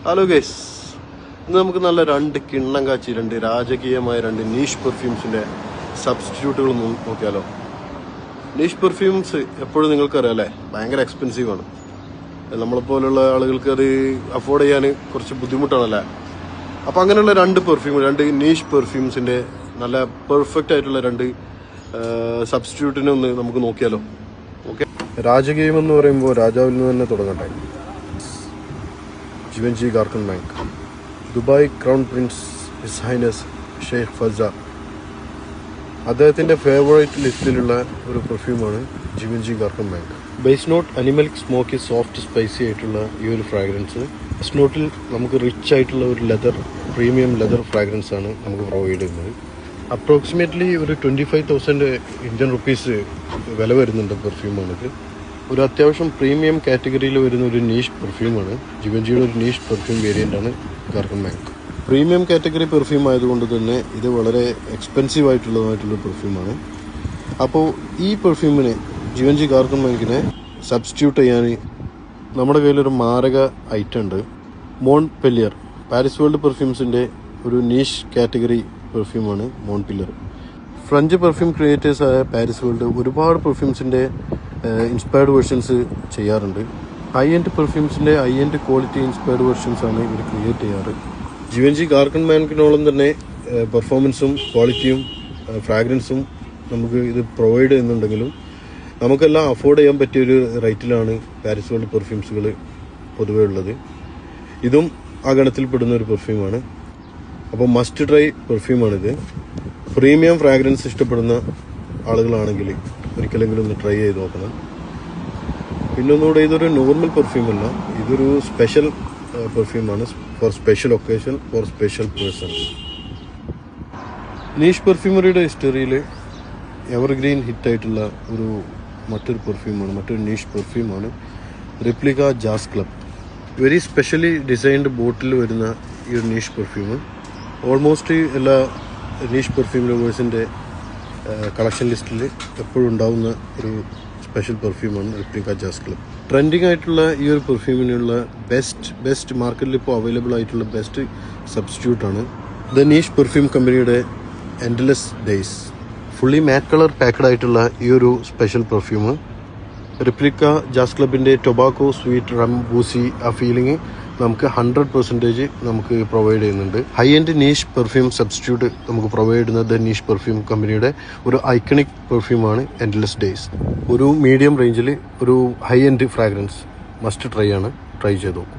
Hello guys, ഇന്ന് നമുക്ക് നല്ല രണ്ട് കിണ്ണം കാച്ചി രാജകീയമായ രണ്ട് നീഷ് പെർഫ്യൂംസിന്റെ സബ്സ്റ്റിറ്റ്യൂട്ടുകൾ നോക്കിയാലോ. നീഷ് പെർഫ്യൂംസ് എപ്പോഴും നിങ്ങൾക്കറിയാം അല്ലേ, ഭയങ്കര എക്സ്പെൻസീവ് ആണ്. നമ്മളെപ്പോലുള്ള ആളുകൾക്ക് അത് അഫോർഡ് ചെയ്യാൻ കുറച്ച് ബുദ്ധിമുട്ടാണല്ലേ. അപ്പം അങ്ങനെയുള്ള രണ്ട് നീഷ് പെർഫ്യൂംസിന്റെ നല്ല പെർഫെക്റ്റ് ആയിട്ടുള്ള രണ്ട് സബ്സ്റ്റിറ്റ്യൂട്ടിനെ ഒന്ന് നമുക്ക് നോക്കിയാലോ. ഓക്കെ, രാജകീയം എന്ന് പറയുമ്പോൾ രാജാവിൽ നിന്ന് തന്നെ തുടങ്ങട്ടെ. Givenchy Garcon Bank, Dubai crown prince his highness Sheikh Fazza, അദ്ദേഹത്തിൻ്റെ ഫേവറേറ്റ് ലിസ്റ്റിലുള്ള ഒരു പെർഫ്യൂമാണ് Givenchy Garcon Bank. Base note animalic smoky soft spicy ആയിട്ടുള്ള ഈ ഒരു ഫ്രാഗ്രൻസ്, ബേസ് നോട്ടിൽ നമുക്ക് റിച്ച് ആയിട്ടുള്ള ഒരു പ്രീമിയം ലെതർ ഫ്രാഗ്രൻസ് ആണ് നമുക്ക് പ്രൊവൈഡ് ചെയ്യുന്നത്. അപ്രോക്സിമേറ്റ്ലി ഒരു 25,000 ഇന്ത്യൻ റുപ്പീസ് വില വരുന്നുണ്ട് പെർഫ്യൂമാണിത്. ഒരു അത്യാവശ്യം പ്രീമിയം കാറ്റഗറിയിൽ വരുന്ന ഒരു നീഷ് പെർഫ്യൂമാണ്. ജിവൻജിയുടെ ഒരു നീഷ് പെർഫ്യൂം വേരിയൻ്റാണ് Garcon Bank. Premium category perfume ആയതുകൊണ്ട് തന്നെ ഇത് വളരെ എക്സ്പെൻസീവ് ആയിട്ടുള്ളതായിട്ടുള്ള പെർഫ്യൂമാണ്. അപ്പോൾ ഈ പെർഫ്യൂമിനെ, ജിവൻജി ഗാർക്കൺ ബാങ്കിനെ സബ്സ്റ്റിറ്റ്യൂട്ട് ചെയ്യാൻ നമ്മുടെ കയ്യിലൊരു മാരക ഐറ്റം ഉണ്ട്. മോൺപെല്ലിയർ, പാരിസ് വേൾഡ് പെർഫ്യൂംസിൻ്റെ ഒരു നീഷ് കാറ്റഗറി പെർഫ്യൂമാണ് മോൺപെല്ലിയർ. ഫ്രഞ്ച് പെർഫ്യൂം ക്രിയേറ്റേഴ്സായ പാരിസ് വേൾഡ് ഒരുപാട് പെർഫ്യൂംസിൻ്റെ ഇൻസ്പയർഡ് വേർഷൻസ് ചെയ്യാറുണ്ട്. ഹൈ എൻഡ് പെർഫ്യൂംസിൻ്റെ ഹൈ എൻഡ് ക്വാളിറ്റി ഇൻസ്പയർഡ് വേർഷൻസാണ് ഇവർ ക്രിയേറ്റ് ചെയ്യാറ്. ജിവൻജി ഗാർക്കൺ ബാങ്കിനോളം തന്നെ പെർഫോമൻസും ക്വാളിറ്റിയും ഫ്രാഗ്രൻസും നമുക്ക് ഇത് പ്രൊവൈഡ് ചെയ്യുന്നുണ്ടെങ്കിലും നമുക്കെല്ലാം അഫോർഡ് ചെയ്യാൻ പറ്റിയൊരു റേറ്റിലാണ് പാരിസ് വേൾഡ് പെർഫ്യൂംസുകൾ പൊതുവേ ഉള്ളത്. ഇതും ആ ഗണത്തിൽപ്പെടുന്ന ഒരു പെർഫ്യൂമാണ്. അപ്പോൾ മസ്റ്റ് ട്രൈ പെർഫ്യൂമാണിത്. പ്രീമിയം ഫ്രാഗ്രൻസ് ഇഷ്ടപ്പെടുന്ന ആളുകളാണെങ്കിൽ ഒരിക്കലെങ്കിലും ഒന്ന് ട്രൈ ചെയ്ത് നോക്കണം. പിന്നെ ഒന്നുകൂടെ, ഇതൊരു നോർമൽ പെർഫ്യൂമല്ല, ഇതൊരു സ്പെഷ്യൽ പെർഫ്യൂമാണ്. For special occasion, for special person. Niche പെർഫ്യൂമറിയുടെ ഹിസ്റ്ററിയിൽ എവർഗ്രീൻ ഹിറ്റായിട്ടുള്ള മറ്റൊരു നീഷ് പെർഫ്യൂമാണ് Replica Jazz Club. Very specially designed bottle വരുന്ന ഈ ഒരു നീഷ് പെർഫ്യൂം ഓൾമോസ്റ്റ് എല്ലാ നീഷ് പെർഫ്യൂം ലവേഴ്സിൻ്റെ കളക്ഷൻ ലിസ്റ്റിൽ എപ്പോഴും ഉണ്ടാവുന്ന ഒരു സ്പെഷ്യൽ പെർഫ്യൂമാണ് റിപ്ലിക്ക ജാസ് ക്ലബ്. ട്രെൻഡിങ് ആയിട്ടുള്ള ഈ ഒരു പെർഫ്യൂമിനുള്ള ബെസ്റ്റ് മാർക്കറ്റിൽ ഇപ്പോൾ അവൈലബിൾ ആയിട്ടുള്ള ബെസ്റ്റ് സബ്സ്റ്റിറ്റ്യൂട്ടാണ് ദ നീഷ് പെർഫ്യൂം കമ്പനിയുടെ Endless Days. Fully matte colour packed ആയിട്ടുള്ള ഈ ഒരു സ്പെഷ്യൽ പെർഫ്യൂം റിപ്ലിക്ക ജാസ് ക്ലബിൻ്റെ ടൊബാക്കോ സ്വീറ്റ് റം ബൂസി ആ ഫീലിംഗ് നമുക്ക് 100% നമുക്ക് പ്രൊവൈഡ് ചെയ്യുന്നുണ്ട്. High end niche perfume substitute നമുക്ക് പ്രൊവൈഡ് ചെയ്യുന്ന ദ നീഷ് പെർഫ്യൂം കമ്പനിയുടെ ഒരു ഐക്കണിക് പെർഫ്യൂമാണ് എൻഡ്ലെസ് ഡേയ്സ്. ഒരു മീഡിയം റേഞ്ചിൽ ഒരു high end fragrance must try ചെയ്ത് നോക്കും.